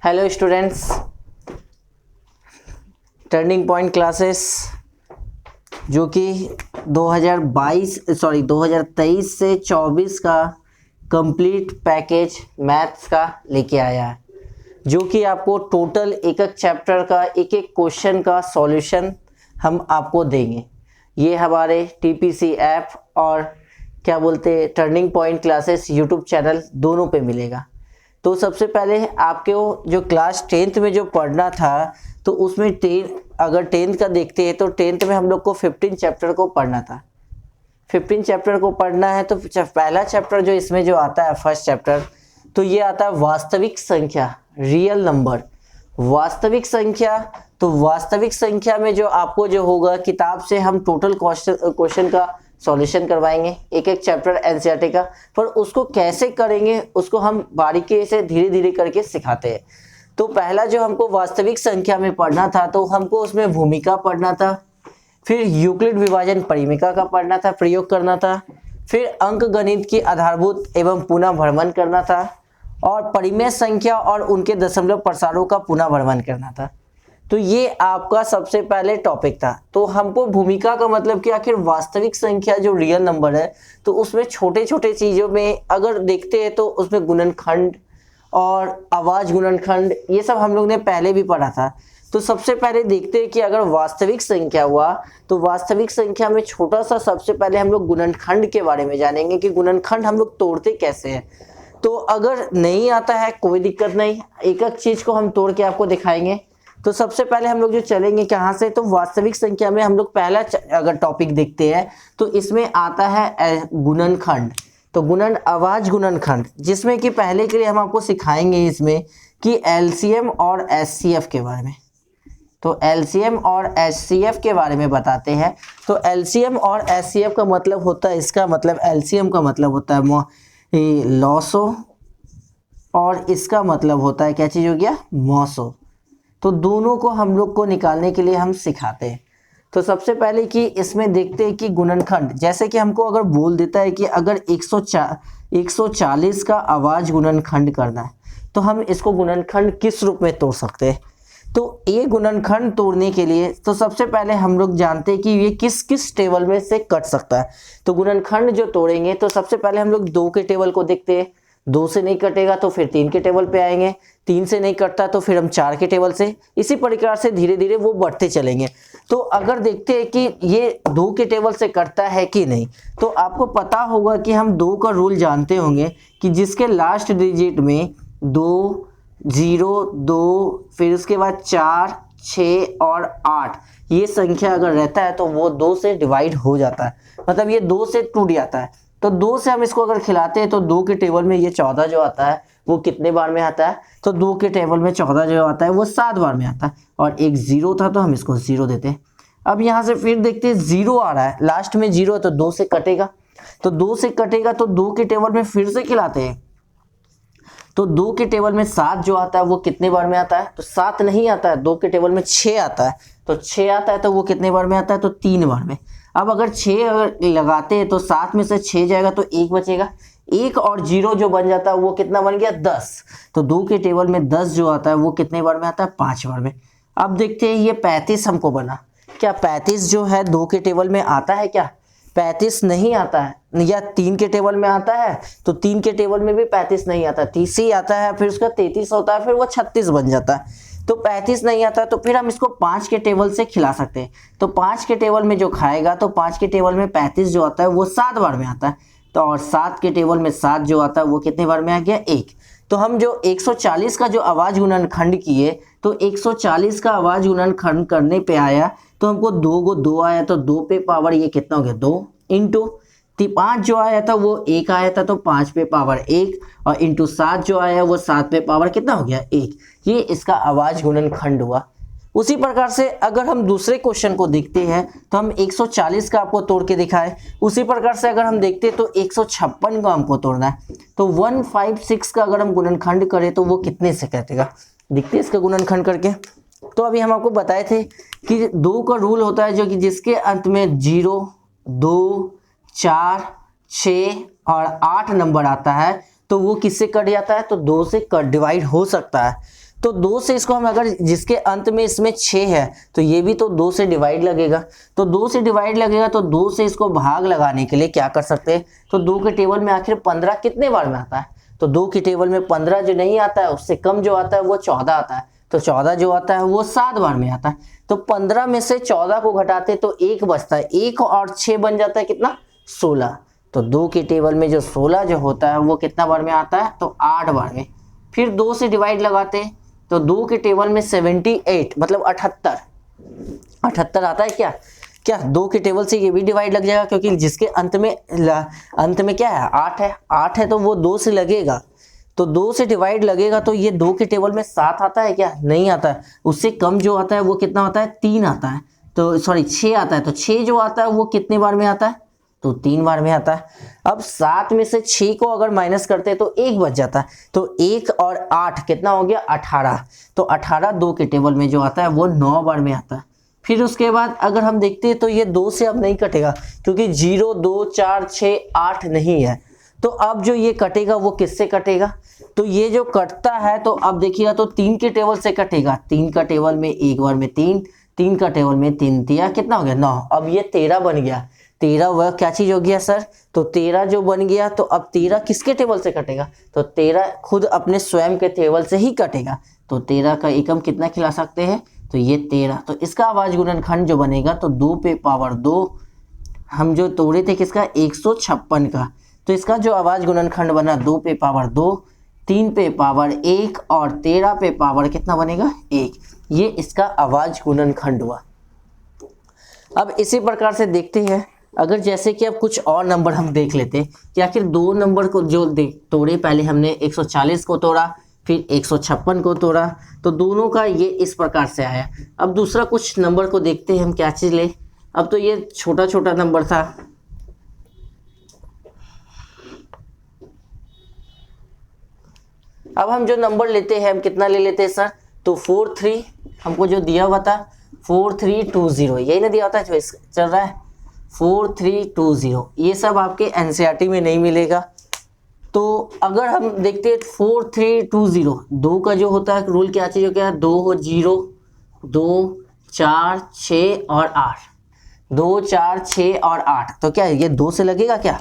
Hello students, turning point classes जो कि 2023 से 24 का कंप्लीट पैकेज मैथ्स का लेके आया है, जो कि आपको टोटल एक एक चैप्टर का एक एक क्वेश्चन का सॉल्यूशन हम आपको देंगे। ये हमारे टीपीसी ऐप और क्या बोलते turning point classes YouTube channel दोनों पे मिलेगा। तो सबसे पहले आपको जो क्लास 10th में जो पढ़ना था, तो उसमें अगर 10th का देखते हैं तो 10th में हम लोग को 15 चैप्टर को पढ़ना था। 15 चैप्टर को पढ़ना है तो पहला चैप्टर जो इसमें जो आता है फर्स्ट चैप्टर, तो ये आता है वास्तविक संख्या, रियल नंबर, वास्तविक संख्या। तो वास्तविक संख्या में जो आपको जो होगा, किताब से हम टोटल क्वेश्चन का सॉल्यूशन करवाएंगे, एक एक चैप्टर एनसीईआरटी का, पर उसको कैसे करेंगे उसको हम बारीकी से धीरे धीरे करके सिखाते हैं। तो पहला जो हमको वास्तविक संख्या में पढ़ना था, तो हमको उसमें भूमिका पढ़ना था, फिर यूक्लिड विभाजन परिमिका का पढ़ना था, प्रयोग करना था, फिर अंक गणित की आधारभूत एवं पुनः भ्रमण करना था, और परिमेय संख्या और उनके दशमलव प्रसारों का पुनः भ्रमण करना था। तो ये आपका सबसे पहले टॉपिक था। तो हमको भूमिका का मतलब कि आखिर वास्तविक संख्या जो रियल नंबर है, तो उसमें छोटे छोटे चीज़ों में अगर देखते हैं तो उसमें गुणनखंड और आवाज गुणनखंड ये सब हम लोग ने पहले भी पढ़ा था। तो सबसे पहले देखते हैं कि अगर वास्तविक संख्या हुआ, तो वास्तविक संख्या में छोटा सा सबसे पहले हम लोग गुणनखंड के बारे में जानेंगे कि गुणनखंड हम लोग तोड़ते कैसे हैं। तो अगर नहीं आता है कोई दिक्कत नहीं, एक एक चीज़ को हम तोड़ के आपको दिखाएंगे। तो सबसे पहले हम लोग जो चलेंगे कहाँ से, तो वास्तविक संख्या में हम लोग पहला अगर टॉपिक देखते हैं तो इसमें आता है गुणनखंड। तो आवाज गुणनखंड, जिसमें कि पहले के लिए हम आपको सिखाएंगे इसमें कि एलसीएम और एचसीएफ के बारे में। तो एलसीएम और एचसीएफ के बारे में बताते हैं। तो एलसीएम और एचसीएफ का मतलब होता है, इसका मतलब एलसीएम का मतलब होता है लॉसो, और इसका मतलब होता है क्या चीज़ हो गया, मॉसो। तो दोनों को हम लोग को निकालने के लिए हम सिखाते हैं। तो सबसे पहले कि इसमें देखते हैं कि गुणनखंड, जैसे कि हमको अगर बोल देता है कि अगर 140 का आवाज गुणनखंड करना है, तो हम इसको गुणनखंड किस रूप में तोड़ सकते हैं। तो ये गुणनखंड तोड़ने के लिए तो सबसे पहले हम लोग जानते हैं कि ये किस किस टेबल में से कट सकता है। तो गुणनखंड जो तोड़ेंगे तो सबसे पहले हम लोग 2 के टेबल को देखते हैं। 2 से नहीं कटेगा तो फिर 3 के टेबल पे आएंगे, 3 से नहीं कटता तो फिर हम 4 के टेबल से, इसी प्रकार से धीरे धीरे वो बढ़ते चलेंगे। तो अगर देखते हैं कि ये 2 के टेबल से कटता है कि नहीं, तो आपको पता होगा कि हम 2 का रूल जानते होंगे कि जिसके लास्ट डिजिट में 2, 0, 2, फिर उसके बाद 4, 6 और 8 ये संख्या अगर रहता है तो वो 2 से डिवाइड हो जाता है, मतलब ये 2 से टूट जाता है। तो 2 से हम इसको अगर खिलाते हैं तो 2 के टेबल में ये 14 जो आता है वो कितने बार में आता है, तो 2 के टेबल में 14 जो आता है वो 7 बार में आता है, और एक 0 था तो हम इसको 0 देते हैं। अब यहाँ से फिर देखते हैं 0 आ रहा है, लास्ट में 0 है तो 2 से कटेगा, तो 2 से कटेगा तो 2 के टेबल में फिर से खिलाते हैं। तो 2 के टेबल में 7 जो आता है वो कितने बार में आता है, तो 7 नहीं आता है, 2 के टेबल में 6 आता है। तो 6 आता है तो वो कितने बार में आता है, तो 3 बार में। अब अगर 6 अगर लगाते हैं तो 7 में से 6 जाएगा तो 1 बचेगा, 1 और 0 जो बन जाता है वो कितना बन गया, 10। तो 2 के टेबल में 10 जो आता है वो कितने बार में आता है, 5 बार में। अब देखते हैं ये 35 हमको बना, क्या 35 जो है 2 के टेबल में आता है क्या, 35 नहीं आता है, या 3 के टेबल में आता है, तो 3 के टेबल में भी 35 नहीं आता, 30 ही आता है, फिर उसका 33 होता है, फिर वो 36 बन जाता है। तो 35 नहीं आता तो फिर हम इसको 5 के टेबल से खिला सकते हैं। तो 5 के टेबल में जो खाएगा तो 5 के टेबल में 35 जो आता है वो 7 बार में आता है, तो और 7 के टेबल में 7 जो आता है वो कितने बार में आ गया, 1। तो हम जो 140 का जो आवाज गुणनखंड किए, तो 140 का आवाज गुणनखंड करने पे आया तो हमको 2 को 2 आया, तो 2 पे पावर ये कितना हो गया, 2 इंटू 5 जो आया था वो 1 आया था, तो 5 पे पावर 1, और इंटू 7 जो आया वो 7 पे पावर कितना हो गया, 1। ये इसका आवाज गुणनखंड हुआ। उसी प्रकार से अगर हम दूसरे क्वेश्चन को देखते हैं तो हम 140 का आपको तोड़ के दिखाए। उसी प्रकार से अगर हम देखते हैं तो 156 का हमको तोड़ना है। तो 156 का अगर हम गुणनखंड करें तो वो कितने से कटेगा, देखते हैं इसका गुणनखंड करके। तो अभी हम आपको बताए थे कि 2 का रूल होता है, जो कि जिसके अंत में 0, 2, 4, 6 और 8 नंबर आता है तो वो किससे कट जाता है, तो 2 से कट डिवाइड हो सकता है। तो 2 से इसको हम अगर जिसके अंत में इसमें 6 है तो ये भी तो 2 से डिवाइड लगेगा, तो 2 से डिवाइड लगेगा तो 2 से इसको भाग लगाने के लिए क्या कर सकते हैं, तो 2 के टेबल में आखिर 15 कितने बार में आता है, तो 2 की टेबल में 15 जो नहीं आता है, उससे कम जो आता है वो 14 आता है, तो 14 जो आता है वो 7 बार में आता है। तो 15 में से 14 को घटाते तो 1 बचता है, 1 और 6 बन जाता है कितना, 16। तो 2 के टेबल में जो 16 जो होता है वो कितना बार में आता है, तो 8 बार में। फिर 2 से डिवाइड लगाते हैं तो 2 के टेबल में 78 मतलब 78 आता है क्या, क्या 2 के टेबल से ये भी डिवाइड लग जाएगा, क्योंकि जिसके अंत में क्या है, 8 है, 8 है तो वो 2 से लगेगा, तो 2 से डिवाइड लगेगा तो ये 2 के टेबल में 7 आता है क्या, नहीं आता है, उससे कम जो आता है वो कितना आता है, 3 आता है, तो सॉरी 6 आता है, तो 6 जो आता है वो कितने बार में आता है, तो 3 बार में आता है। अब 7 में से 6 को अगर माइनस करते हैं तो 1 बच जाता है, तो 1 और 8 कितना हो गया, 18, तो 18 2 के टेबल में जो आता है वो 9 बार में आता है। फिर उसके बाद अगर हम देखते हैं तो ये 2 से अब नहीं कटेगा, क्योंकि 0 2 4 6 8 नहीं है, तो अब जो ये कटेगा वो किससे कटेगा, तो ये जो कटता है तो अब देखिएगा तो 3 के टेबल से कटेगा, 3 का टेबल में एक बार में 3, 3 का टेबल में 3 तिया कितना हो गया 9, अब ये 13 बन गया, 13 वह क्या चीज हो गया सर, तो 13 जो बन गया, तो अब 13 किसके टेबल से कटेगा, तो 13 खुद अपने स्वयं के टेबल से ही कटेगा, तो 13 का एकम कितना खिला सकते हैं, तो ये 13, तो इसका अभाज्य गुणनखंड जो बनेगा तो 2 पे पावर 2, हम जो तोड़े थे किसका 156 का, तो इसका जो अभाज्य गुणनखंड बना 2 पे पावर 2, 3 पे पावर 1 और 13 पे पावर कितना बनेगा 1, ये इसका अभाज्य गुणनखंड हुआ। अब इसी प्रकार से देखते हैं, अगर जैसे कि अब कुछ और नंबर हम देख लेते हैं कि आखिर 2 नंबर को जो तोड़े, पहले हमने 140 को तोड़ा, फिर 156 को तोड़ा, तो दोनों का ये इस प्रकार से आया। अब दूसरा कुछ नंबर को देखते हैं हम क्या चीज़ ले, अब तो ये छोटा छोटा नंबर था, अब हम जो नंबर लेते हैं हम कितना ले लेते हैं सर, तो 43 हमको जो दिया हुआ था 4320, यही ना दिया होता है जो चल रहा है 4320, ये सब आपके एनसीईआरटी में नहीं मिलेगा। तो अगर हम देखते हैं 4320, 2 का जो होता है रूल क्या चीज़ हो गया, 2 0 2 4 6 और 8, 2 4 6 और 8, तो क्या ये 2 से लगेगा क्या,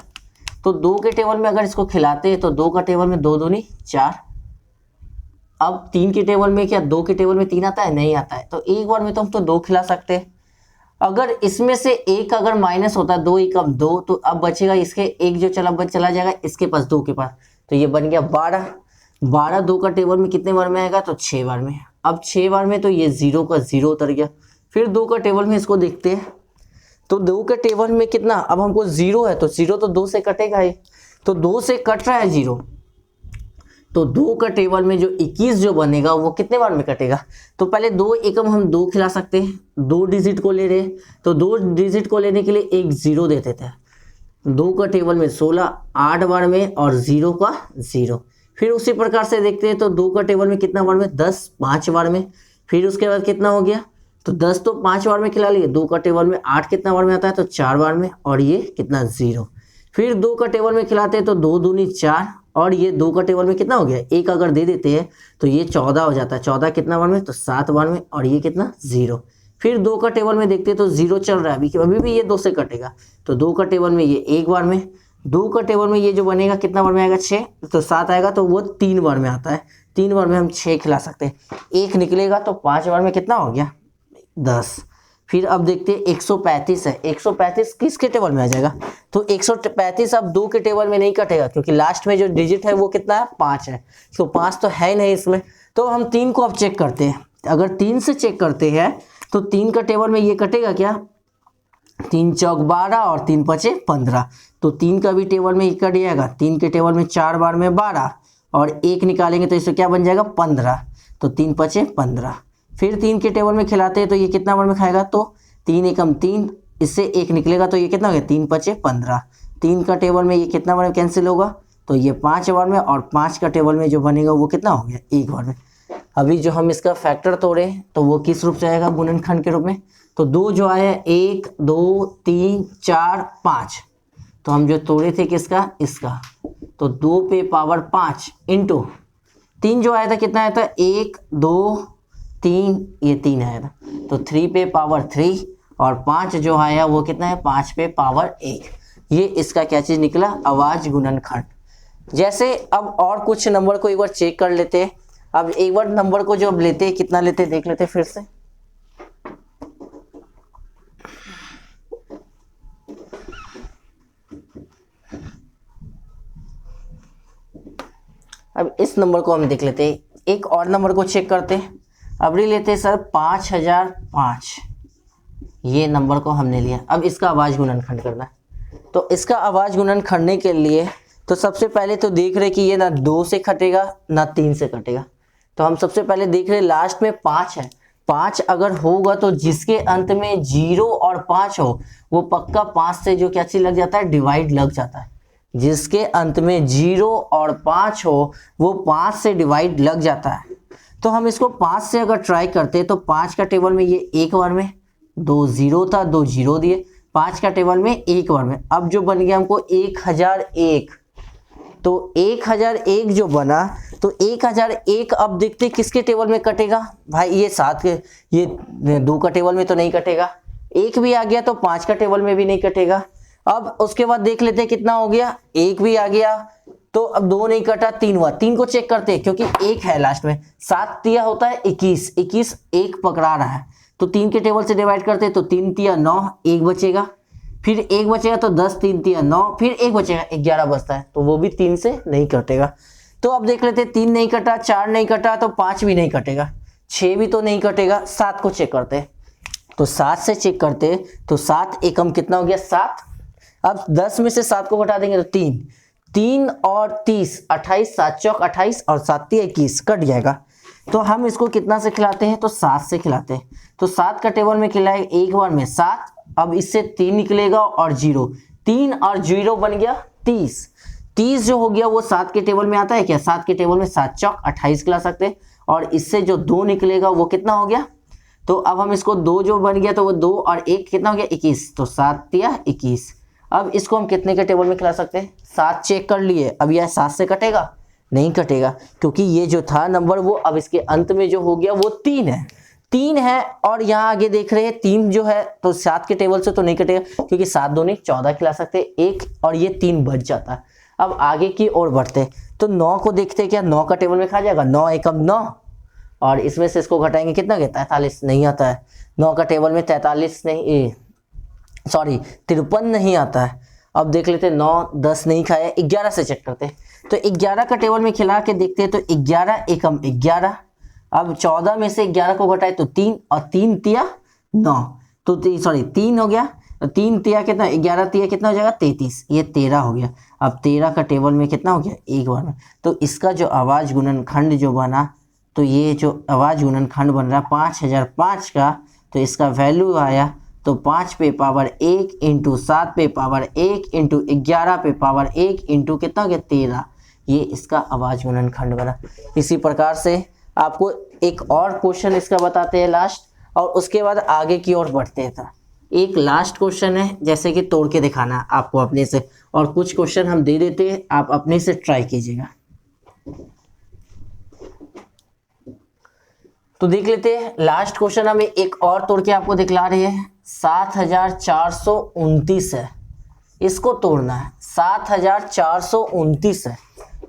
तो 2 के टेबल में अगर इसको खिलाते हैं तो 2 का टेबल में 2 दूनी 4, अब 3 के टेबल में क्या 2 के टेबल में 3 आता है, नहीं आता है, तो एक बार में तो हम तो 2 खिला सकते हैं। अगर इसमें से एक अगर माइनस होता है 2 1 अब 2, तो अब बचेगा इसके एक जो चला जाएगा इसके पास 2 के पास, तो ये बन गया 12, 12 2 का टेबल में कितने बार में आएगा, तो 6 बार में, अब 6 बार में तो ये 0 का 0 उतर गया। फिर 2 का टेबल में इसको देखते हैं, तो 2 के टेबल में कितना, अब हमको 0 है तो 0 तो 2 से कटेगा ही, तो 2 से कट रहा है 0, तो 2 का टेबल में जो 21 जो बनेगा वो कितने बार में कटेगा, तो पहले 2 एकम हम 2 खिला सकते हैं, 2 डिजिट को ले रहे, तो 2 डिजिट को लेने के लिए एक 0 देते थे, 2 का टेबल में 16 8 बार में और 0 का 0। फिर उसी प्रकार से देखते हैं तो 2 का टेबल में कितना बार में 10 5 बार में, फिर उसके बाद कितना हो गया, तो 10 तो 5 बार में खिला लिए, 2 का टेबल में 8 कितना बार में आता है, तो 4 बार में, और ये कितना 0। फिर 2 का टेबल में खिलाते हैं तो 2 दूनी 4, और ये 2 का टेबल में कितना हो गया, एक अगर दे देते हैं तो ये 14 हो जाता है, 14 कितना बार में, तो 7 बार में, और ये कितना 0। फिर 2 का टेबल में देखते हैं तो 0 चल रहा है अभी भी ये 2 से कटेगा, तो 2 का टेबल में ये एक बार में, 2 का टेबल में ये जो बनेगा कितना बार में आएगा 6, तो 7 आएगा तो वो 3 बार में आता है, 3 बार में हम 6 खिला सकते हैं, एक निकलेगा तो 5 बार में कितना हो गया 10। फिर अब देखते हैं 135 है, 135 किसके टेबल में आ जाएगा, तो 135 अब 2 के टेबल में नहीं कटेगा, क्योंकि लास्ट में जो डिजिट है वो कितना है 5 है, तो 5 तो है नहीं इसमें, तो हम 3 को अब चेक करते हैं। अगर 3 से चेक करते हैं तो 3 का टेबल में ये कटेगा क्या, 3 चौक 12 और 3 पचे 15, तो 3 का भी टेबल में ये कट जाएगा, 3 के टेबल में 4 बार में 12 और 1 निकालेंगे तो इससे क्या बन जाएगा 15, तो 3 पचे 15। फिर 3 के टेबल में खिलाते हैं तो ये कितना बार में खाएगा, तो 3 एकम 3, इससे 1 निकलेगा तो ये कितना हो गया 3 पचे 15। 3 का टेबल में ये कितना बार में कैंसिल होगा, तो ये 5 बार में, और 5 का टेबल में जो बनेगा वो कितना हो गया 1 बार में। अभी जो हम इसका फैक्टर तोड़े तो वो किस रूप से आएगा, गुणनखंड के रूप में, तो 2 जो आया 1 2 3 4 5, तो हम जो तोड़े थे किसका, इसका, तो 2 पे पावर 5 इंटू 3 जो आया था कितना आया था, 1 2 3, ये 3 आया था, तो 3 पे पावर 3, और 5 जो आया वो कितना है, 5 पे पावर 1। ये इसका क्या चीज निकला, आवाज गुणनखंड। जैसे अब और कुछ नंबर को एक बार चेक कर लेते हैं। अब एक बार नंबर को जो अब लेते हैं, कितना लेते हैं देख लेते हैं फिर से। अब इस नंबर को हम देख लेते हैं, एक और नंबर को चेक करते हैं। अब लेते हैं सर 5005, ये नंबर को हमने लिया। अब इसका आवाज गुणनखंड करना है, तो इसका आवाज गुणनखंड करने के लिए तो सबसे पहले तो देख रहे कि ये ना 2 से कटेगा ना 3 से कटेगा। तो हम सबसे पहले देख रहे लास्ट में 5 है, 5 अगर होगा तो जिसके अंत में 0 और 5 हो वो पक्का 5 से जो क्या चीज लग जाता है, डिवाइड लग जाता है। जिसके अंत में 0 और 5 हो वो 5 से डिवाइड लग जाता है। तो हम इसको 5 से अगर ट्राई करते हैं तो 5 का टेबल में ये एक बार में 2 0 था, 2 0 दिए, 5 का टेबल में एक बार में। अब जो बन गया हमको 1001, तो 1001 जो बना, तो 1001 अब देखते किसके टेबल में कटेगा भाई, ये 7 के, ये 2 का टेबल में तो नहीं कटेगा, 1 भी आ गया तो 5 का टेबल में भी नहीं कटेगा। अब उसके बाद देख लेते हैं कितना हो गया, 1 भी आ गया, तो अब 2 नहीं कटा, 3 हुआ। 3 को चेक करते हैं क्योंकि 1 है लास्ट में, 7 तिया होता है 21, 21 1 पकड़ा रहा है, तो 3 के टेबल से डिवाइड करते हैं, तो 3 तिया 9, 1 बचेगा, फिर 1 बचेगा, तो 10 3 तिया 9, फिर 1 बचेगा, 11 बचता है, तो वो भी 3 से नहीं कटेगा। तो अब देख लेते हैं 3 नहीं कटा, 4 नहीं कटा, तो 5 भी नहीं कटेगा, 6 भी तो नहीं कटेगा। 7 को चेक करते हैं, तो 7 से चेक करते हैं, तो 7 एकम कितना हो गया, 7। अब 10 में से 7 को घटा देंगे तो 3, 3 और 30 28, 7 चौक 28 और 7 तिया 21 कट जाएगा। तो हम इसको कितना से खिलाते हैं, तो 7 से खिलाते हैं। तो 7 का टेबल में खिलाए एक बार में 7, अब इससे 3 निकलेगा और 0, 3 और 0 बन गया 30। 30 जो हो गया वो 7 के टेबल में आता है क्या, 7 के टेबल में 7 चौक 28 खिला सकते हैं, और इससे जो 2 निकलेगा वो कितना हो गया, तो अब हम इसको 2 जो बन गया तो वो 2 और 1 कितना हो गया, 21, तो 7 तिया 21। अब इसको हम कितने के टेबल में खिला सकते हैं, 7 चेक कर लिए। अब यह 7 से कटेगा, नहीं कटेगा, क्योंकि ये जो था नंबर वो अब इसके अंत में जो हो गया वो 3 है, 3 है। और यहाँ आगे देख रहे हैं 3 जो है, तो 7 के टेबल से तो नहीं कटेगा क्योंकि 7 दूनी 14 खिला सकते हैं, 1 और ये 3 बच जाता है। अब आगे की ओर बढ़ते तो 9 को देखते हैं, क्या 9 का टेबल में खा जाएगा, 9 एकम 9, और इसमें से इसको घटाएंगे कितना गया, 43 नहीं आता है। 9 का टेबल में 43 नहीं, सॉरी 53 नहीं आता है। अब देख लेते 9 10 नहीं खाया, 11 से चेक करते हैं, तो 11 का टेबल में खिला के देखते हैं, तो 11 एकम 11। अब 14 में से 11 को घटाए तो 3, और 3 तिया 9, तो सॉरी 3 हो गया, 3 तिया कितना, 11 तिया कितना हो जाएगा 33, ये 13 हो गया। अब 13 का टेबल में कितना हो गया, एक बार में। तो इसका जो आवाज गुणनखंड जो बना, तो ये जो आवाज गुणनखंड बन रहा 5005 का, तो इसका वैल्यू आया तो 5 पे पावर 1 इंटू 7 पे पावर 1 इंटू 11 पे पावर 1 इंटू कितना हो गया 13, ये इसका आवाज गुणनखंड बना। इसी प्रकार से आपको एक और क्वेश्चन इसका बताते हैं लास्ट, और उसके बाद आगे की ओर बढ़ते हैं। एक लास्ट क्वेश्चन है, जैसे कि तोड़ के दिखाना है आपको अपने से, और कुछ क्वेश्चन हम दे देते हैं, आप अपने से ट्राई कीजिएगा। तो देख लेते हैं लास्ट क्वेश्चन हमें एक और तोड़ के आपको दिखला रही है। 7429 है, इसको तोड़ना है, 7429 है,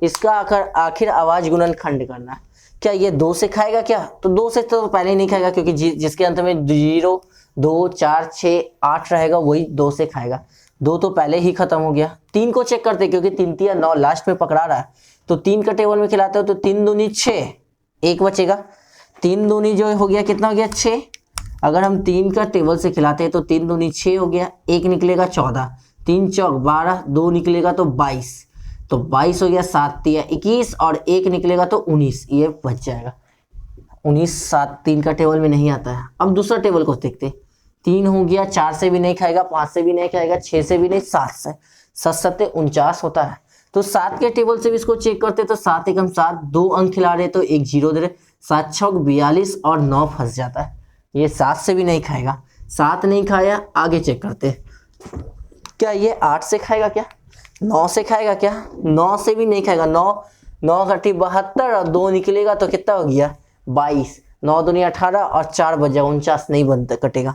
इसका आखिर आवाज गुणनखंड करना है। क्या ये 2 से खाएगा क्या, तो 2 से तो पहले ही नहीं खाएगा, क्योंकि जिसके अंत में 0 2 4 6 8 रहेगा वही 2 से खाएगा, 2 तो पहले ही खत्म हो गया। 3 को चेक करते क्योंकि 3 तिया 9 लास्ट में पकड़ा रहा है, तो 3 का टेबल में खिलाते हो, तो 3 दूनी 6, 1 बचेगा, 3 दूनी जो हो गया कितना हो गया 6। अगर हम 3 का टेबल से खिलाते हैं तो 3 दूनी 6 हो गया, 1 निकलेगा 14, 3 चौक 12, 2 निकलेगा तो 22, तो 22 हो गया, 7 तिया 21 और 1 निकलेगा तो 19, ये बच जाएगा 19। 7 3 का टेबल में नहीं आता है। अब दूसरा टेबल को देखते, 3 हो गया, 4 से भी नहीं खाएगा, 5 से भी नहीं खाएगा, 6 से भी नहीं, 7 से, 7 7 49 होता है। तो 7 के टेबल से भी इसको चेक करते, तो 7 एकम 7, 2 अंक खिला रहे तो 1 0 दे रहे, 7 छक 42 और 9 फंस जाता है, ये 7 से भी नहीं खाएगा। 7 नहीं खाया, आगे चेक करते, क्या ये 8 से खाएगा क्या, 9 से खाएगा क्या, 9 से भी नहीं खाएगा, 9 9 घटी 72 और 2 निकलेगा तो कितना हो गया 22, 9 दूनी 18 और 4 बचा 49, नहीं बनता, कटेगा।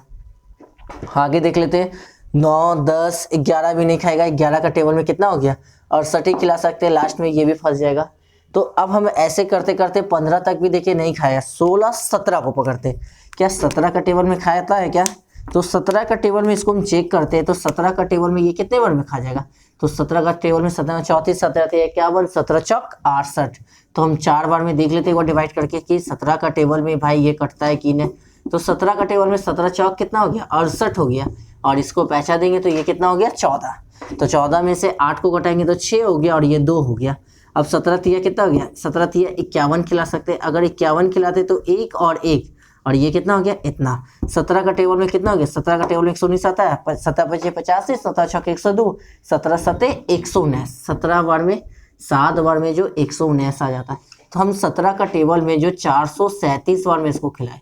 आगे देख लेते हैं, 9 10 11 भी नहीं खाएगा, 11 का टेबल में कितना हो गया 68 ही खिला सकते हैं, लास्ट में ये भी फंस जाएगा। तो अब हम ऐसे करते करते 15 तक भी देखिए नहीं खाया, 16 17 को पकड़ते, क्या 17 का टेबल में खाया है क्या, तो 17 का टेबल में इसको हम चेक करते हैं, तो 17 का टेबल में ये कितने बार में खा जाएगा, तो 17 का टेबल में 17 34 17 51 17 चौक 68, तो हम 4 बार में देख लेते हैं वो डिवाइड करके कि 17 का टेबल में भाई ये कटता है कि नहीं, तो 17 का टेबल में 17 चौक कितना हो गया 68 हो गया, और इसको पैसा देंगे तो ये कितना हो गया 14, तो 14 में से 8 को घटाएंगे तो 6 हो गया और ये 2 हो गया। अब 17 तिया कितना हो गया, 17 तिया 51 खिला सकते हैं, अगर 51 खिलाते तो 1 और ये कितना हो गया इतना। 17 का टेबल में कितना हो गया, 17 का टेबल में 119 आता है, 17 पचे 85, 17 छक्के 102, 17 सते 119, 17 बार में 7 बार में जो 119 आ जाता है, तो हम 17 का टेबल में जो 437 बार में इसको खिलाए।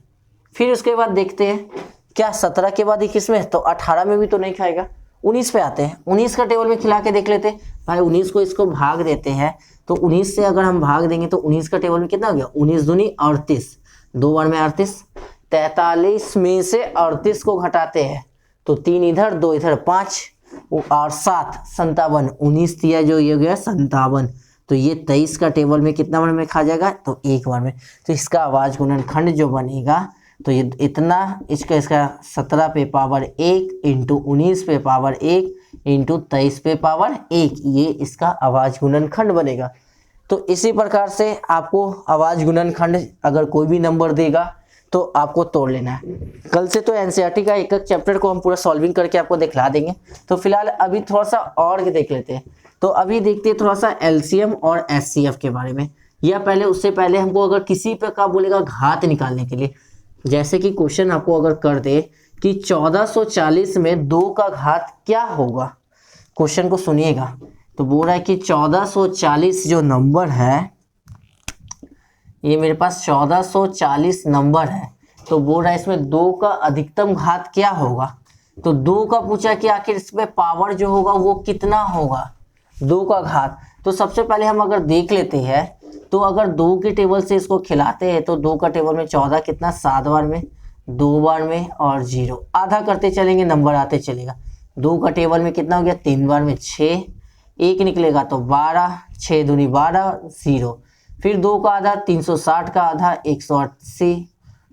फिर उसके बाद देखते हैं क्या 17 के बाद 21 में, तो 18 में भी तो नहीं खाएगा, 19 पे आते हैं, 19 का टेबल में खिला के देख लेते हैं भाई, 19 को इसको भाग देते हैं, तो 19 से अगर हम भाग देंगे तो 19 का टेबल में कितना हो गया 19 दूनी 38, 2 बार में 38, 43 में से 38 को घटाते हैं तो 3 इधर 2 इधर 5 और 7 57, 19 दिया जो ये गया 57, तो ये 23 का टेबल में कितना बार में खा जाएगा, तो 1 बार में। तो इसका आवाज गुणनखंड जो बनेगा तो ये इतना, इसका 17 पे पावर 1 इंटू 19 पे पावर 1 इंटू 23 पे पावर 1, ये इसका आवाज गुणनखंड बनेगा। तो इसी प्रकार से आपको आवाज गुणनखंड अगर कोई भी नंबर देगा तो आपको तोड़ लेना है। कल से तो एनसीईआरटी का एक एक चैप्टर को हम पूरा सॉल्विंग करके आपको दिखला देंगे। तो फिलहाल अभी थोड़ा सा और देख लेते हैं। तो अभी देखते हैं थोड़ा सा एलसीएम और एचसीएफ के बारे में, या पहले उससे पहले हमको अगर किसी पे का बोलेगा घात निकालने के लिए, जैसे कि क्वेश्चन आपको अगर कर दे कि 1440 में 2 का घात क्या होगा, क्वेश्चन को सुनिएगा। तो बोल रहा है कि 1440 जो नंबर है, ये मेरे पास 1440 नंबर है, तो बोल रहा है इसमें 2 का अधिकतम घात क्या होगा। तो 2 का पूछा कि आखिर इसमें पावर जो होगा वो कितना होगा, 2 का घात। तो सबसे पहले हम अगर देख लेते हैं, तो अगर 2 के टेबल से इसको खिलाते हैं तो 2 का टेबल में 14 कितना 7 बार में, 2 बार में और 0, आधा करते चलेंगे नंबर आते चलेगा। 2 का टेबल में कितना हो गया 3 बार में 6, 1 निकलेगा तो 12, 6 दूनी 12 0, फिर 2 का आधा 360 का आधा 180,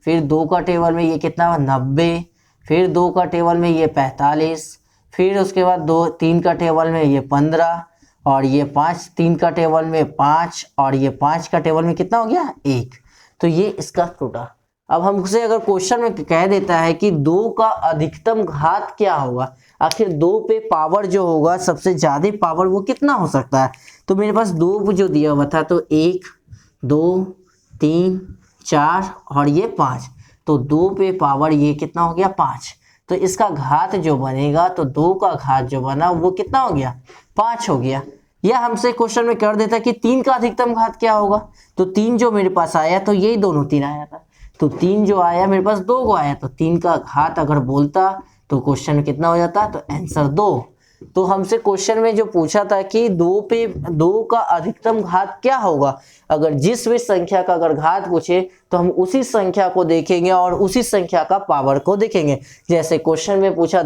फिर 2 का टेबल में ये कितना 90, फिर 2 का टेबल में ये 45, फिर उसके बाद 3 का टेबल में ये 15 और ये 5, 3 का टेबल में 5 और ये 5 का टेबल में कितना हो गया 1। तो ये इसका टूटा। अब हमसे अगर क्वेश्चन में कह देता है कि 2 का अधिकतम घात क्या होगा, आखिर 2 पे पावर जो होगा सबसे ज्यादा पावर वो कितना हो सकता है। तो मेरे पास 2 जो दिया हुआ था, तो 1 2 3 4 और ये 5, तो 2 पे पावर ये कितना हो गया 5, तो इसका घात जो बनेगा, तो 2 का घात जो बना वो कितना हो गया 5 हो गया। या हमसे क्वेश्चन में कर देता कि 3 का अधिकतम घात क्या होगा, तो 3 जो मेरे पास आया तो यही दोनों 3 आया था, तो 3 जो आया मेरे पास 2 को आया, तो 3 का घात अगर बोलता तो क्वेश्चन में कितना हो जाता, तो आंसर 2। तो हमसे क्वेश्चन में जो पूछा था कि 2 का अधिकतम घात क्या होगा, अगर जिस भी संख्या का अगर घात पूछे तो हम उसी संख्या को देखेंगे और उसी संख्या का पावर को देखेंगे। जैसे क्वेश्चन में पूछा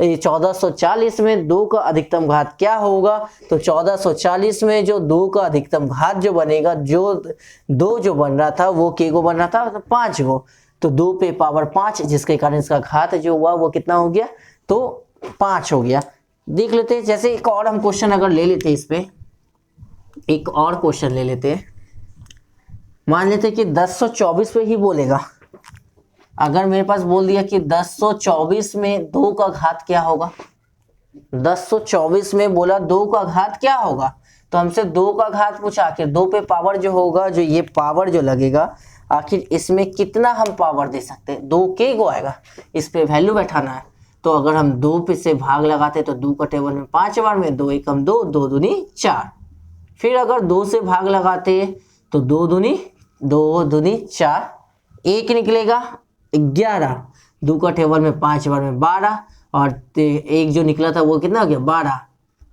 1440 में 2 का अधिकतम घात क्या होगा, तो 1440 में जो 2 का अधिकतम घात जो बनेगा, जो 2 जो बन रहा था वो के को बन रहा था 5 को, तो 2 पे पावर 5, जिसके कारण इसका घात जो हुआ वो कितना हो गया, तो 5 हो गया। देख लेते हैं, जैसे एक और हम क्वेश्चन अगर ले लेते हैं, इस पे एक और क्वेश्चन ले लेते हैं। मान लेते हैं कि 1024 पे ही बोलेगा, अगर मेरे पास बोल दिया कि 1024 में 2 का घात क्या होगा, 1024 में बोला 2 का घात क्या होगा, तो हमसे 2 का घात पूछा, आखिर 2 पे पावर जो होगा, जो ये पावर जो लगेगा, आखिर इसमें कितना हम पावर दे सकते हैं, 2 के को आएगा, इस पे वैल्यू बैठाना है। तो अगर हम 2 पे से भाग लगाते तो 2 का टेबल में 5 बार में 2 एकम 2, 2 दूनी 4, फिर अगर 2 से भाग लगाते तो 2 दूनी 4, 1 निकलेगा 11, 2 का टेबल में 5 बार में 12 और 1 जो निकला था वो कितना हो गया 12,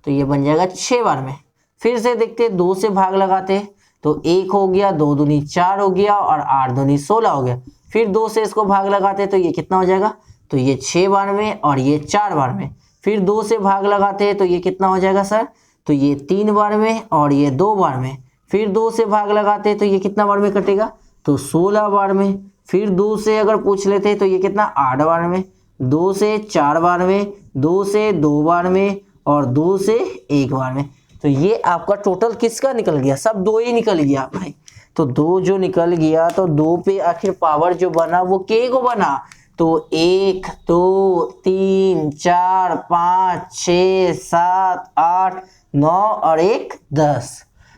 तो ये बन जाएगा 6 बार में। फिर से देखते 2 से भाग लगाते तो 1 हो गया, 2 दूनी 4 हो गया और 8 दूनी 16 हो गया। फिर 2 से इसको भाग लगाते तो ये कितना हो जाएगा, तो ये 6 बार में और ये 4 बार में। फिर 2 से भाग लगाते हैं तो ये कितना हो जाएगा सर, तो ये 3 बार में और ये 2 बार में। फिर 2 से भाग लगाते हैं तो ये कितना बार में कटेगा, तो 16 बार में। फिर 2 से अगर पूछ लेते हैं तो ये कितना 8 बार में, 2 से 4 बार में, 2 से 2 बार में और 2 से 1 बार में। तो ये आपका टोटल किसका निकल गया, सब 2 ही निकल गया भाई। तो 2 जो निकल गया तो 2 पे आखिर पावर जो बना वो के को बना, तो 1 2 3 4 5 6 7 8 9 और 1 10।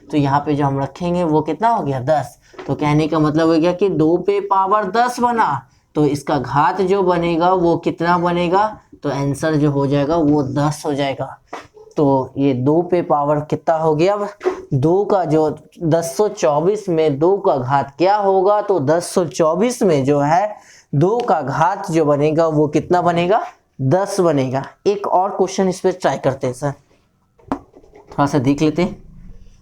तो यहाँ पे जो हम रखेंगे वो कितना हो गया 10। तो कहने का मतलब हो गया कि 2 पे पावर 10 बना, तो इसका घात जो बनेगा वो कितना बनेगा, तो आंसर जो हो जाएगा वो 10 हो जाएगा। तो ये 2 पे पावर कितना हो गया, 2 का जो 1024 में 2 का घात क्या होगा, तो 1024 में जो है 2 का घात जो बनेगा वो कितना बनेगा, 10 बनेगा। एक और क्वेश्चन इस पे ट्राई करते हैं सर, थोड़ा सा देख लेते हैं,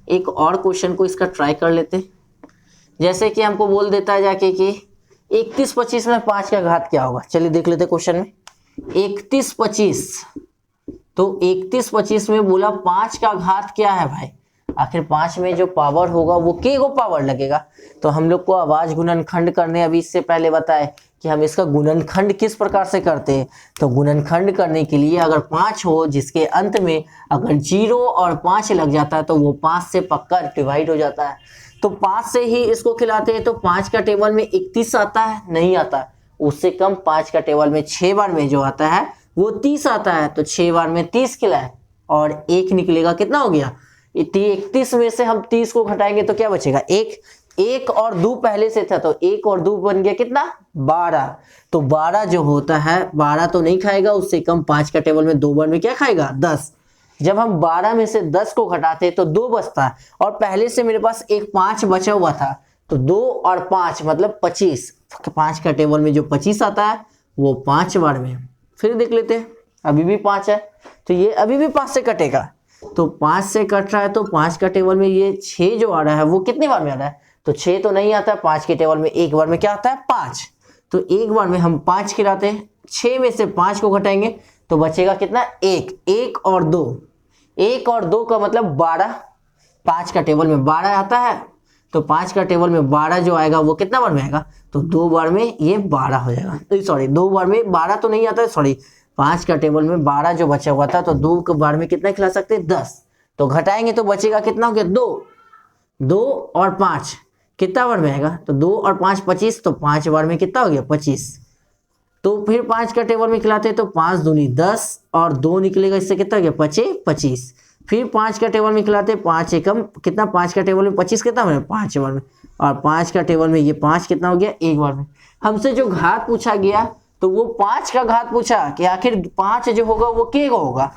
एक और क्वेश्चन को इसका ट्राई कर लेते हैं। जैसे कि हमको बोल देता है जाके कि 3125 में 5 का घात क्या होगा। चलिए देख लेते हैं क्वेश्चन में 3125। तो 3125 में बोला 5 का घात क्या है भाई, आखिर 5 में जो पावर होगा वो के को पावर लगेगा। तो हम लोग को आवाज गुणनखंड करने अभी इससे पहले बताए कि हम इसका गुणनखंड किस प्रकार से करते हैं। तो गुणनखंड करने के लिए अगर 5 हो जिसके अंत में अगर 0 और 5 लग जाता है तो वो 5 से पक्का डिवाइड हो जाता है। तो 5 से ही इसको खिलाते हैं तो 5 का टेबल में 31 आता है, नहीं आता। उससे कम 5 का टेबल में 6 बार में जो आता है वो 30 आता है। तो 6 बार में 30 खिलाए और 1 निकलेगा, कितना हो गया 31 में से हम 30 को घटाएंगे तो क्या बचेगा 1। 1 और 2 पहले से था तो 1 और 2 बन गया कितना 12। तो 12 जो होता है 12 तो नहीं खाएगा, उससे कम 5 का टेबल में 2 बार में क्या खाएगा 10। जब हम 12 में से 10 को घटाते तो 2 बचता है और पहले से मेरे पास एक 5 बचा हुआ था, तो 2 और 5 मतलब 25। 5 का टेबल में जो 25 आता है वो 5 बार में। फिर देख लेते हैं, अभी भी 5 है तो ये अभी भी 5 से कटेगा। तो 5 से कट रहा है तो 5 का टेबल में ये 6 जो आ रहा है वो कितने बार में आ रहा है, तो 6 तो नहीं आता है। 5 के टेबल में एक बार में क्या आता है 5। तो एक बार में हम 5 खिलाते हैं, 6 में से 5 को घटाएंगे तो बचेगा कितना 1। 1 और 2, 1 और 2 का मतलब 12। 5 का टेबल में 12 आता है तो 5 का टेबल में 12 जो आएगा वो कितना बार में आएगा, तो 2 बार में ये 12 हो जाएगा। सॉरी 2 बार में 12 तो नहीं आता है, सॉरी 5 का टेबल में 12 जो बचा हुआ था तो 2 के बार में कितना खिला सकते हैं 10। तो घटाएंगे तो बचेगा कितना हो गया 2। 2 और 5 कितना बार में आएगा, तो 2 और 5 25, तो 5 बार में कितना हो गया 25। तो फिर 5 का टेबल में खिलाते हैं तो 5 दूनी 10 और 2 निकलेगा, इससे कितना हो गया 25। फिर 5 का टेबल में खिलाते हैं 5 एकम कितना, 5 का टेबल में 25 कितना बना 5 बार में, और 5 का टेबल में ये 5 कितना हो गया 1 बार में। हमसे जो घात पूछा गया तो वो 5 का घात पूछा कि आखिर 5 जो होगा वो के का होगा।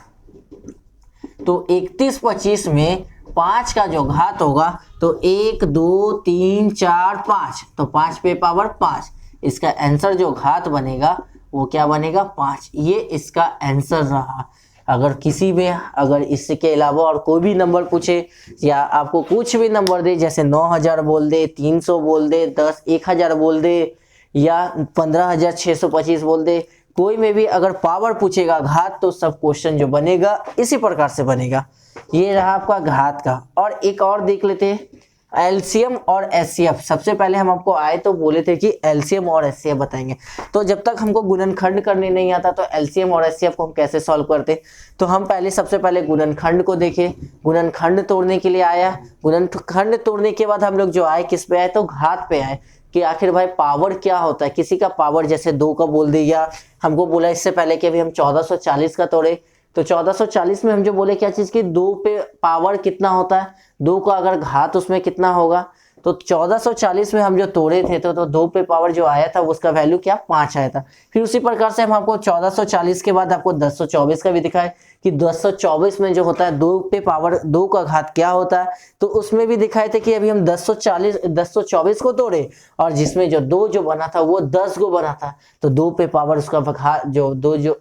तो 3125 में 5 का जो घात होगा तो 1 2 3 4 5, तो 5 पे पावर 5। इसका आंसर जो घात बनेगा वो क्या बनेगा 5। ये इसका आंसर रहा। अगर किसी में अगर इसके अलावा और कोई भी नंबर पूछे या आपको कुछ भी नंबर दे, जैसे 9000 बोल दे, 300 बोल दे, 1000 बोल दे या 15625 बोल दे, कोई में भी अगर पावर पूछेगा घात तो सब क्वेश्चन जो बनेगा इसी प्रकार से बनेगा। ये रहा आपका घात का। और एक और देख लेते हैं एलसीएम और एचसीएफ। सबसे पहले हम आपको आए तो बोले थे कि एलसीएम और एचसीएफ बताएंगे। तो जब तक हमको गुणनखंड करने नहीं आता तो एलसीएम और एचसीएफ को हम कैसे सॉल्व करते, तो हम पहले सबसे पहले गुणनखंड को देखें। गुणनखंड तोड़ने के लिए आया, गुणनखंड तोड़ने के बाद हम लोग जो आए किस पे आए, तो घात पे आए कि आखिर भाई पावर क्या होता है। किसी का पावर जैसे 2 का बोल दे, या हमको बोला इससे पहले कि अभी हम 1440 का तोड़े, तो 1440 में हम जो बोले क्या चीज की 2 पे पावर कितना होता है, 2 का अगर घात उसमें कितना होगा। तो 1440 में हम जो तोड़े थे तो 2 पे पावर जो आया था उसका वैल्यू क्या 5 आया था। फिर उसी प्रकार से हम आपको 1440 के बाद आपको 1024 का भी दिखाए कि 1024 में जो होता है 2 पे पावर 2 का घात क्या होता है, तो उसमें भी दिखाए थे कि अभी हम 1024 को तोड़े और जिसमें जो 2 जो बना था वो 10 को बना था। तो 2 पे पावर उसका घात जो 2 जो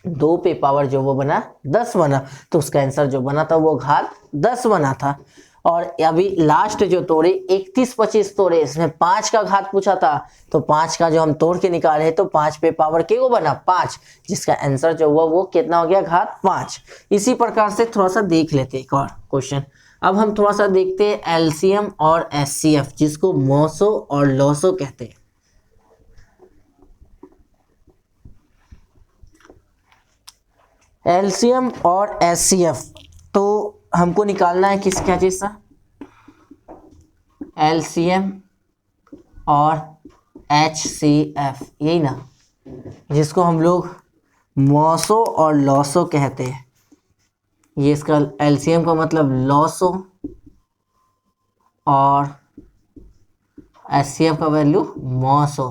2 पे पावर जो वो बना 10 बना, तो उसका आंसर जो बना था वो घात 10 बना था। और अभी लास्ट जो तोड़े 31 25 तोड़े, इसमें 5 का घात पूछा था, तो 5 का जो हम तोड़ के निकाले तो 5 पे पावर के वो बना 5, जिसका आंसर जो हुआ वो कितना हो गया घात 5। इसी प्रकार से थोड़ा सा देख लेते एक और क्वेश्चन। अब हम थोड़ा सा देखते हैं एलसीएम और एचसीएफ, जिसको मॉसो और लॉसो कहते हैं। एलसीएम और एचसीएफ तो हमको निकालना है किस क्या चीज सा, एलसीएम और एचसीएफ, यही ना, जिसको हम लोग मॉसो और लॉसो कहते हैं। ये इसका एलसीएम का मतलब लॉसो और एचसीएफ का वैल्यू मॉसो,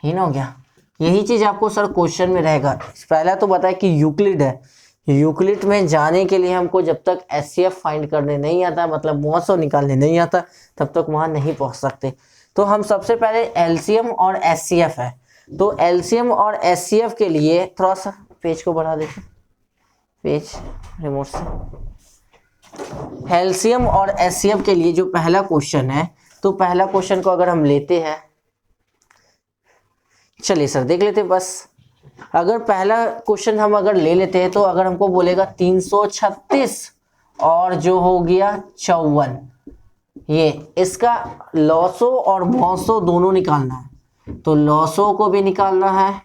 ही ना हो गया। यही चीज आपको सर क्वेश्चन में रहेगा। पहला तो बताया कि यूक्लिड है, यूक्लिड में जाने के लिए हमको जब तक एचसीएफ फाइंड करने नहीं आता, मतलब मॉसो निकालने नहीं आता, तब तक वहां नहीं पहुंच सकते। तो हम सबसे पहले एलसीएम और एचसीएफ है, तो एलसीएम और एचसीएफ के लिए थोड़ा सा पेज को बढ़ा देते, पेज रिमोट से। एलसीएम और एचसीएफ के लिए जो पहला क्वेश्चन है, तो पहला क्वेश्चन को अगर हम लेते हैं, चलिए सर देख लेते बस। अगर पहला क्वेश्चन हम अगर ले लेते हैं, तो अगर हमको बोलेगा 336 और जो हो गया 54, ये इसका लॉसो और मॉसो दोनों निकालना है। तो लॉसो को भी निकालना है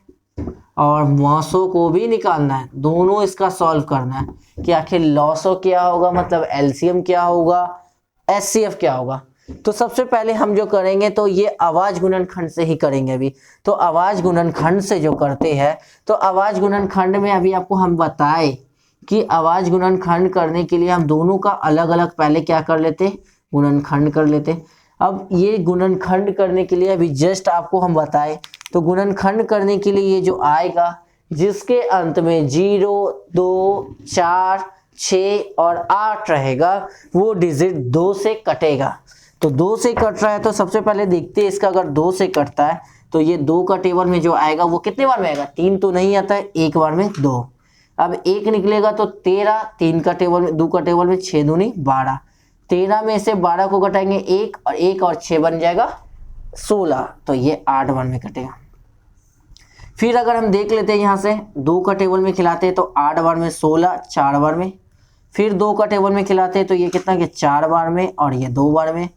और मॉसो को भी निकालना है, दोनों इसका सॉल्व करना है कि आखिर लॉसो क्या होगा, मतलब एलसीएम क्या होगा, एचसीएफ क्या होगा। तो सबसे पहले हम जो करेंगे तो ये आवाज गुणनखंड से ही करेंगे अभी। तो आवाज गुणनखंड से जो करते हैं, तो आवाज गुणनखंड में अभी आपको हम बताए कि आवाज गुणनखंड करने के लिए हम दोनों का अलग अलग पहले क्या कर लेते, गुणनखंड कर लेते। अब ये गुणनखंड करने के लिए अभी जस्ट आपको हम बताए, तो गुणनखंड करने के लिए ये जो आएगा, जिसके अंत में 0 2 4 6 और 8 रहेगा, वो डिजिट 2 से कटेगा। तो 2 से कट रहा है, तो सबसे पहले देखते हैं इसका, अगर 2 से कटता है तो ये 2 का टेबल में जो आएगा वो कितने बार में आएगा, 3 तो नहीं आता है, एक बार में 2। अब 1 निकलेगा तो 13, 3 का टेबल में, 2 का टेबल में 6 दूनी 12, 13 में से 12 को घटाएंगे 1 और 1 और 6 बन जाएगा 16, तो ये 8 बार में कटेगा। फिर अगर हम देख लेते हैं यहाँ से 2 का टेबल में खिलाते हैं तो 8 बार में 16, 4 बार में। फिर 2 का टेबल में खिलाते हैं तो ये कितना, 4 बार में और ये 2 बार में।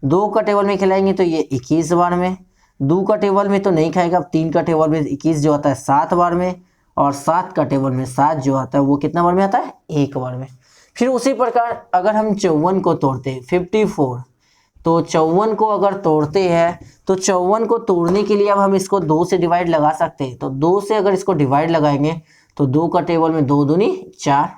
2 का टेबल में खिलाएंगे तो ये 21 बार में। 2 का टेबल में तो नहीं खाएगा, अब 3 का टेबल में 21 जो आता है 7 बार में, और 7 का टेबल में 7 जो आता है वो कितना बार में आता है, 1 बार में। फिर उसी प्रकार अगर हम 54 को तोड़ते हैं 54, तो 54 को अगर तोड़ते हैं तो 54 को तोड़ने के लिए अब हम इसको 2 से डिवाइड लगा सकते हैं। तो 2 से अगर इसको डिवाइड लगाएंगे तो 2 का टेबल में 2 दूनी 4,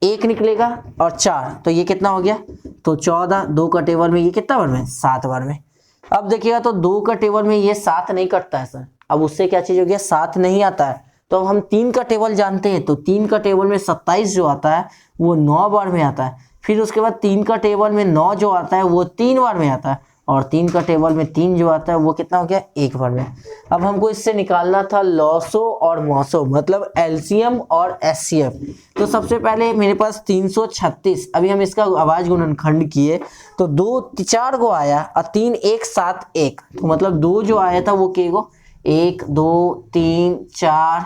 1 निकलेगा और 4, तो ये कितना हो गया, तो 14। 2 का टेबल में ये कितना बार में, 7 बार में। अब देखिएगा तो 2 का टेबल में ये 7 नहीं कटता है सर, अब उससे क्या चीज हो गया, 7 नहीं आता है। तो अब हम 3 का टेबल जानते हैं, तो 3 का टेबल में 27 जो आता है वो 9 बार में आता है। फिर उसके बाद 3 का टेबल में 9 जो आता है वो 3 बार में आता है, और 3 का टेबल में 3 जो आता है वो कितना हो गया, 1 बार में। अब हमको इससे निकालना था लॉसो और मॉसो, मतलब एलसीएम और एचसीएफ। तो सबसे पहले मेरे पास 336, अभी हम इसका आवाज गुणनखंड किए तो 2 4 को आया और 3 1 7 1, तो मतलब 2 जो आया था वो के गो 1 2 3 4,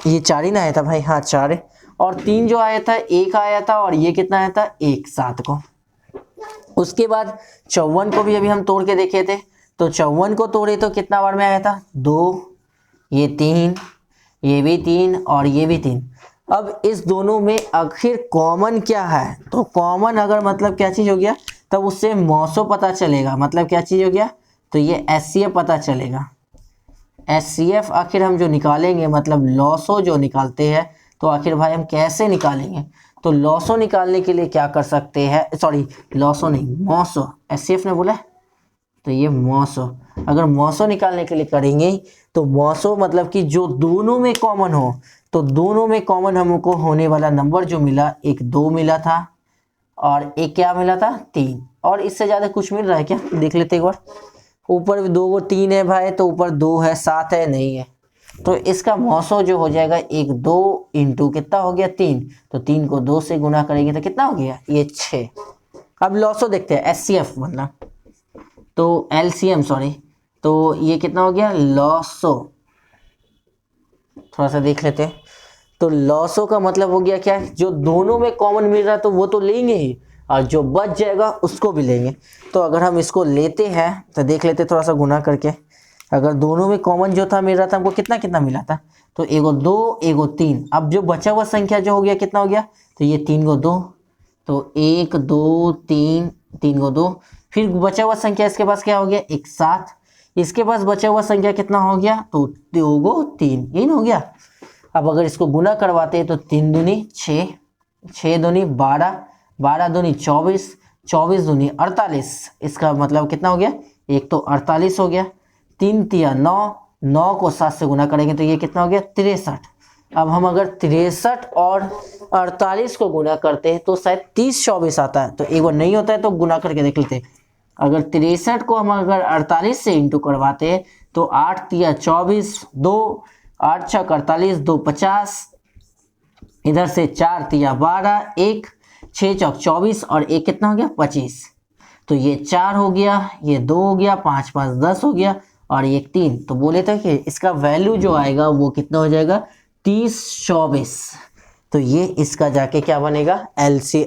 ये 4 ही ना आया था भाई, हाँ 4 है, और 3 जो आया था 1 आया था, और ये कितना आया था 1 7 को। उसके बाद 54 को भी अभी हम तोड़ के देखे थे, तो 54 को तोड़े तो कितना बार में आया था, 2, ये 3, ये भी 3 और ये भी 3। अब इस दोनों में आखिर कॉमन क्या है, तो कॉमन अगर मतलब क्या चीज हो गया, तब उससे मॉसो पता चलेगा, मतलब क्या चीज हो गया, तो ये एचसीएफ पता चलेगा। एचसीएफ आखिर हम जो निकालेंगे, मतलब लॉसो जो निकालते हैं, तो आखिर भाई हम कैसे निकालेंगे, तो लॉसो निकालने के लिए क्या कर सकते हैं, सॉरी लॉसो नहीं मॉसो, एचसीएफ ने बोला तो ये मॉसो। अगर मॉसो निकालने के लिए करेंगे तो मॉसो मतलब कि जो दोनों में कॉमन हो, तो दोनों में कॉमन हमको होने वाला नंबर जो मिला, एक 2 मिला था और एक क्या मिला था 3, और इससे ज्यादा कुछ मिल रहा है क्या, देख लेते एक बार। ऊपर 2 3 है भाई, तो ऊपर 2 है, 7 है, नहीं है, तो इसका मौसो जो हो जाएगा 1 2 इंटू कितना हो गया 3, तो 3 को 2 से गुना करेंगे तो कितना हो गया ये 6। अब लॉसो देखते हैं, एचसीएफ मतलब, तो एलसीएम सॉरी, तो ये कितना हो गया लॉसो, थोड़ा सा देख लेते हैं। तो लॉसो का मतलब हो गया क्या, जो दोनों में कॉमन मिल रहा है तो वो तो लेंगे ही, और जो बच जाएगा उसको भी लेंगे। तो अगर हम इसको लेते हैं तो देख लेते थोड़ा सा गुना करके, अगर दोनों में कॉमन जो था मिल रहा था हमको कितना कितना मिला था, तो एगो 2 एगो 3। अब जो बचा हुआ संख्या जो हो गया कितना हो गया, तो ये 3 को 2, तो 1 2 3, 3 को 2, फिर बचा हुआ संख्या इसके पास क्या हो गया 1 7, इसके पास बचा हुआ संख्या कितना हो गया, तो 2 को 3, यही ना हो गया। अब अगर इसको गुना करवाते हैं तो 3 दूनी 6, 6 दूनी 12, 12 दूनी 24, 24 दूनी 48, इसका मतलब कितना हो गया, एक तो 48 हो गया, 3 तिया 9, 9 को 7 से गुना करेंगे तो ये कितना हो गया 63। अब हम अगर 63 और 48 को गुना करते हैं तो शायद 30 24 आता है, तो एक बार नहीं होता है तो गुना करके देख लेते हैं। अगर 63 को हम अगर 48 से इंटू करवाते हैं तो 8 तिया 24, 2 8 छक 48, 2 50, इधर से 4 तिया 12, 1 6 चौक 24 और एक कितना हो गया 25, तो ये 4 हो गया, ये 2 हो गया, 5 5 10 हो गया और ये 3। तो बोले थे कि इसका वैल्यू जो आएगा वो कितना हो जाएगा 30 24। तो ये इसका जाके क्या बनेगा एलसी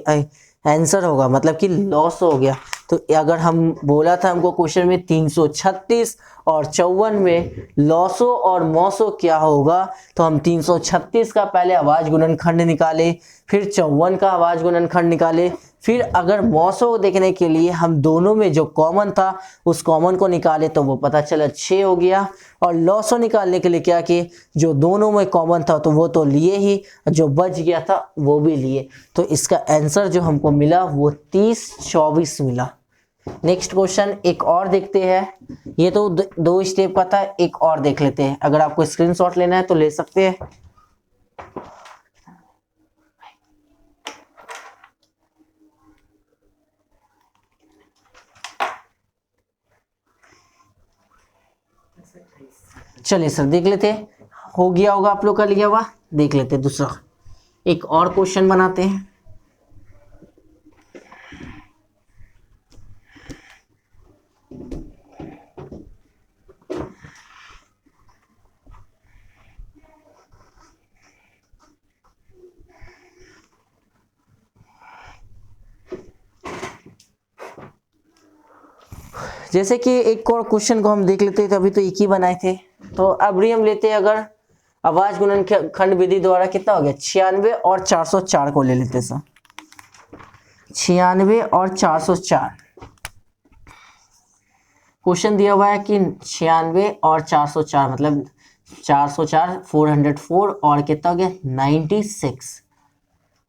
आंसर होगा, मतलब कि लॉस हो गया। तो अगर हम बोला था हमको क्वेश्चन में 336 और 54 में लॉसो और मौसो क्या होगा, तो हम 336 का पहले आवाज गुणनखंड निकाले, फिर 54 का आवाज गुणनखंड निकाले, फिर अगर मौसो देखने के लिए हम दोनों में जो कॉमन था उस कॉमन को निकाले तो वो पता चला 6 हो गया, और लॉसो निकालने के लिए क्या किए, जो दोनों में कॉमन था तो वो तो लिए ही, जो बच गया था वो भी लिए। तो इसका आंसर जो हमको मिला वो 30 24 मिला। नेक्स्ट क्वेश्चन एक और देखते हैं, ये तो 2 स्टेप का था, एक और देख लेते हैं। अगर आपको स्क्रीनशॉट लेना है तो ले सकते हैं। चलिए सर देख लेते हैं, हो गया होगा आप लोग का लिया हुआ, देख लेते हैं दूसरा एक और क्वेश्चन बनाते हैं। जैसे कि एक और क्वेश्चन को हम देख लेते हैं, तो अभी तो एक ही बनाए थे, तो अब हम लेते हैं अगर आवाज गुणनखंड विधि द्वारा कितना हो गया 96 और 404 को ले लेते सर। 96 और 404 क्वेश्चन दिया हुआ है कि 96 और 404 मतलब 404 404 और कितना हो गया 96।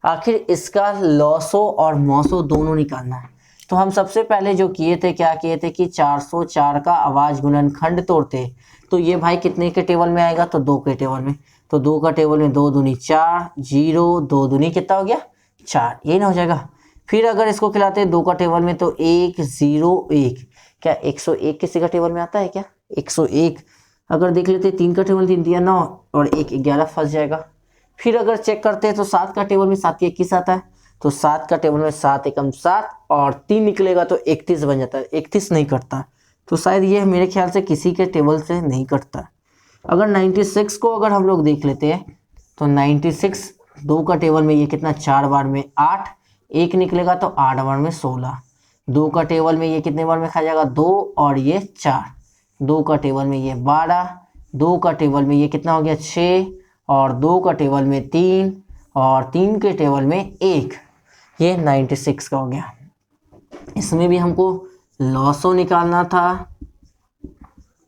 आखिर इसका लॉसो और मौसो दोनों निकालना है। तो हम सबसे पहले जो किए थे क्या किए थे कि 404 का आवाज गुणनखंड तोड़ते, तो ये भाई कितने के टेबल में आएगा, तो 2 के टेबल में, तो 2 का टेबल में 2 दूनी 4, 0 2 दूनी कितना हो गया 4, ये ना हो जाएगा। फिर अगर इसको खिलाते हैं 2 का टेबल में तो 1 0 1, क्या 101 किसी का टेबल में आता है क्या 101। अगर देख लेते 3 का टेबल 3 दिया 9 और 1 11 फंस जाएगा। फिर अगर चेक करते हैं तो 7 का टेबल में 7 के 21 आता है, तो 7 का टेबल में 7 एकम 7 और 3 निकलेगा तो 31 बन जाता है, 31 नहीं कटता, तो शायद ये मेरे ख्याल से किसी के टेबल से नहीं कटता। अगर 96 को अगर हम लोग देख लेते हैं तो 96 2 का टेबल में ये कितना 4 बार में 8, 1 निकलेगा तो 8 बार में 16, 2 का टेबल में ये कितने बार में खा जाएगा 2 और ये 4, 2 का टेबल में ये 12, 2 का टेबल में ये कितना हो गया 6 और 2 का टेबल में 3 और 3 के टेबल में 1, ये 96 का हो गया। इसमें भी हमको लॉसो निकालना था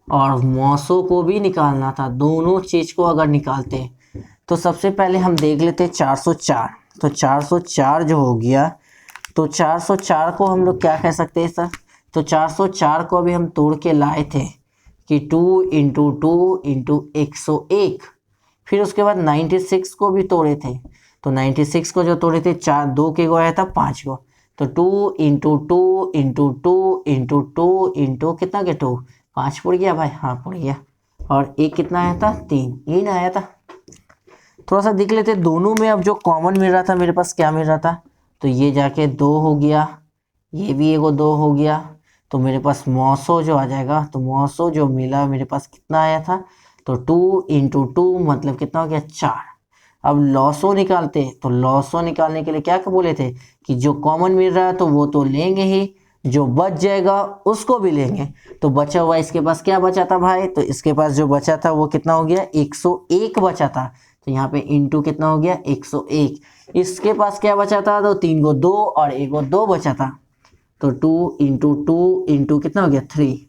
और मौसो को भी निकालना था, दोनों चीज को अगर निकालते तो सबसे पहले हम देख लेते 404। तो 404 जो हो गया, तो 404 को हम लोग क्या कह सकते हैं सर, तो 404 को अभी हम तोड़ के लाए थे कि 2 इंटू 2 इंटू 101। फिर उसके बाद 96 को भी तोड़े थे, तो 96 को जो तोड़े थे 4 2 के गो आया था 5 को, तो 2 इंटू 2 इंटू 2 इंटू 2 इंटू कितना के 2 5 पड़ गया भाई, हाँ पड़ गया। और एक कितना आया था 3, यही ना आया था। थोड़ा सा देख लेते दोनों में अब जो कॉमन मिल रहा था मेरे पास क्या मिल रहा था, तो ये जाके 2 हो गया, ये भी एगो 2 हो गया, तो मेरे पास मौसो जो आ जाएगा, तो मौसो जो मिला मेरे पास कितना आया था, तो 2 × 2 मतलब कितना हो गया 4। अब लॉसो निकालते हैं, तो लॉसो निकालने के लिए क्या बोले थे कि जो कॉमन मिल रहा है तो वो तो लेंगे ही, जो बच जाएगा उसको भी लेंगे। तो बचा हुआ इसके पास क्या बचा था भाई, तो इसके पास जो बचा था वो कितना हो गया 101 बचा था, तो यहाँ पे इंटू कितना हो गया 101। इसके पास क्या बचा था, तो 3 को 2 और 1 को 2 बचा था, तो 2 × 2 इंटू कितना हो गया 3,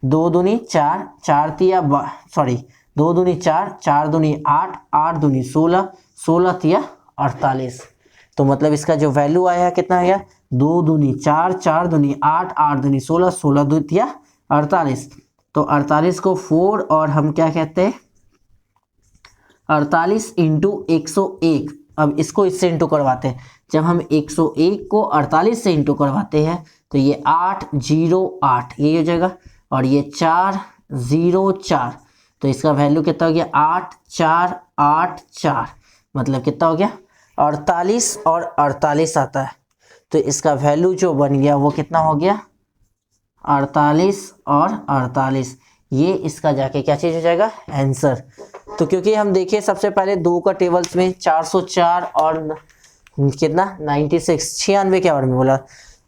2 दूनी 4, 4 तिया 2 दूनी 4, 4 दूनी 8, 8 दूनी 16, 16 तिया 48। तो मतलब इसका जो वैल्यू आया कितना आया 2 दूनी 4, 4 दूनी 8, 8 दूनी 16, 16 दो तिया 48। तो 48 को 4 और हम क्या कहते हैं 48 × 101। अब इसको इससे इंटू करवाते हैं, जब हम 101 को 48 से इंटू करवाते हैं तो ये 808 यही हो जाएगा, और ये 404, तो इसका वैल्यू कितना हो गया 8484, मतलब कितना हो गया 48 और 48 आता है, तो इसका वैल्यू जो बन गया वो कितना हो गया 48 और 48। ये इसका जाके क्या चीज हो जाएगा आंसर। तो क्योंकि हम देखिए सबसे पहले 2 का टेबल्स में 404 और कितना 96 के बारे में बोला,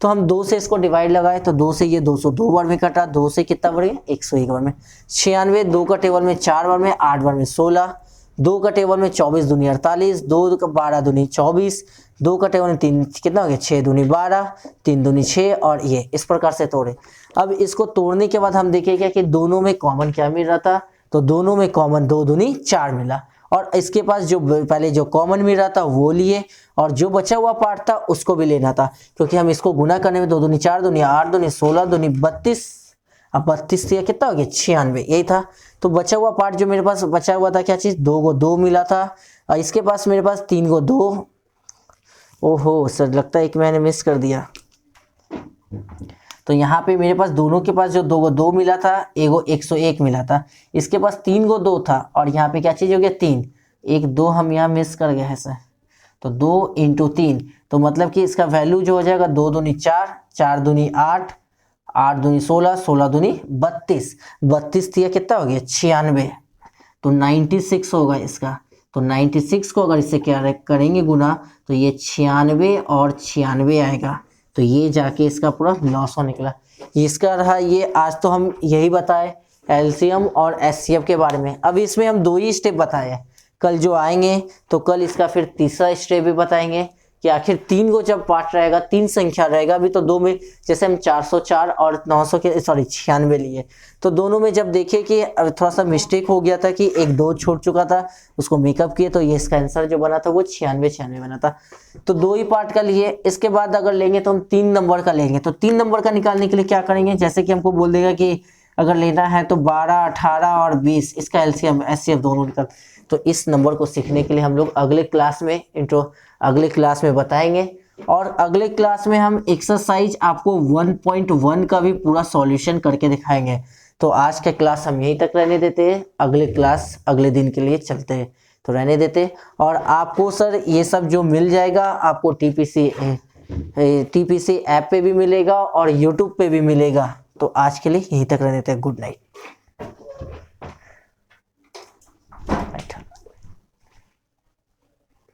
तो हम 2 से इसको डिवाइड लगाए, तो 2 से ये 202 बार में कटा, 2 से कितना बढ़ गया 101 बार में। 96 2 का टेबल में 4 बार में, 8 बार में 16, 2 का टेबल में 24 दूनी 48, 2 का 12 दूनी 24, 2 का टेबल में 3 कितना हो गया 6 दूनी 12, 3 दूनी 6, और ये इस प्रकार से तोड़े। अब इसको तोड़ने के बाद हम देखेंगे कि दोनों में कॉमन क्या मिल रहा था, तो दोनों में कॉमन 2 दूनी 4 मिला, और इसके पास जो पहले जो कॉमन मिल रहा था वो लिए, और जो बचा हुआ पार्ट था उसको भी लेना था, क्योंकि हम इसको गुना करने में 2 दूनी 4 दूनी 8 दूनी 16 दूनी 32, अब 32 से कितना हो गया 96, यही था। तो बचा हुआ पार्ट जो मेरे पास बचा हुआ था क्या चीज 2 को 2 मिला था, और इसके पास मेरे पास 3 को 2, ओहो सर लगता है एक मैंने मिस कर दिया, तो यहाँ पे मेरे पास दोनों के पास जो 2 को 2 मिला था, एगो 101 मिला था, इसके पास 3 को 2 था, और यहाँ पे क्या चीज हो गया 3, 1 2 हम यहाँ मिस कर गए हैं सर, तो 2 × 3, तो मतलब कि इसका वैल्यू जो हो जाएगा 2 दूनी 4, 4 दूनी 8, 8 दूनी 16, 16 दूनी 32, 32 दिया कितना हो गया 96, तो 96 होगा इसका। तो 96 को अगर इससे क्या करेंगे गुना, तो ये 96 और 96 आएगा, तो ये जाके इसका पूरा लॉसो निकला। इसका रहा ये, आज तो हम यही बताए एलसीएम और एचसीएफ के बारे में। अब इसमें हम 2 ही स्टेप बताए, कल जो आएंगे तो कल इसका फिर तीसरा स्टेप भी बताएंगे कि आखिर 3 को जब पार्ट रहेगा 3 संख्या रहेगा, अभी तो 2 में जैसे हम 404 और 900 के 96 लिए, तो दोनों में जब देखे कि थोड़ा सा मिस्टेक हो गया था कि 1 2 छूट चुका था, उसको मेकअप किए, तो ये इसका आंसर जो बना था वो 96 बना था। तो 2 ही पार्ट का लिए, इसके बाद अगर लेंगे तो हम 3 नंबर का लेंगे, तो 3 नंबर का निकालने के लिए क्या करेंगे, जैसे कि हमको बोल देगा कि अगर लेना है तो 12 18 और 20 इसका एलसीएम एचसीएफ दोनों निकाल, तो इस नंबर को सीखने के लिए हम लोग अगले क्लास में बताएंगे, और अगले क्लास में हम एक्सरसाइज आपको 1.1 का भी पूरा सॉल्यूशन करके दिखाएंगे। तो आज का क्लास हम यहीं तक रहने देते हैं, अगले क्लास अगले दिन के लिए चलते हैं, तो रहने देते। और आपको सर ये सब जो मिल जाएगा आपको टीपीसी ऐप पे भी मिलेगा और यूट्यूब पे भी मिलेगा। तो आज के लिए यहीं तक रहने देते हैं, गुड नाइट।